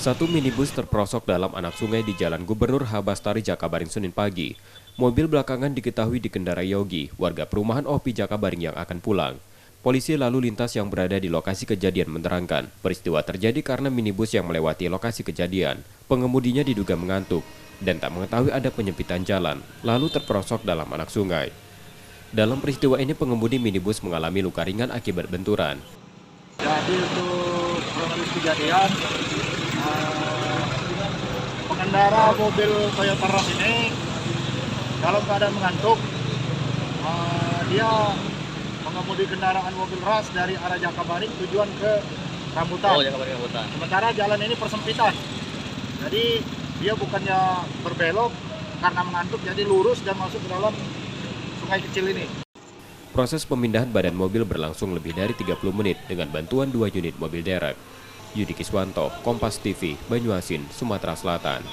Satu minibus terperosok dalam anak sungai di Jalan Gubernur Habastari, Jakabaring, Senin pagi. Mobil belakangan diketahui dikendarai Yogi, warga perumahan Opi Jakabaring yang akan pulang. Polisi lalu lintas yang berada di lokasi kejadian menerangkan, peristiwa terjadi karena minibus yang melewati lokasi kejadian. Pengemudinya diduga mengantuk dan tak mengetahui ada penyempitan jalan, lalu terperosok dalam anak sungai. Dalam peristiwa ini pengemudi minibus mengalami luka ringan akibat benturan. Jadi untuk kronologis kejadian, eh, pengendara mobil Toyota Rush ini dalam keadaan mengantuk. Dia mengemudi kendaraan mobil Rush dari arah Jakabaring tujuan ke Rambutan. Jakabaring Rambutan. Sementara jalan ini persempitan. Jadi dia bukannya berbelok karena mengantuk, jadi lurus dan masuk ke dalam sungai kecil ini. Proses pemindahan badan mobil berlangsung lebih dari 30 menit dengan bantuan 2 unit mobil derek. Yudi Kiswanto, Kompas TV, Banyuasin, Sumatera Selatan.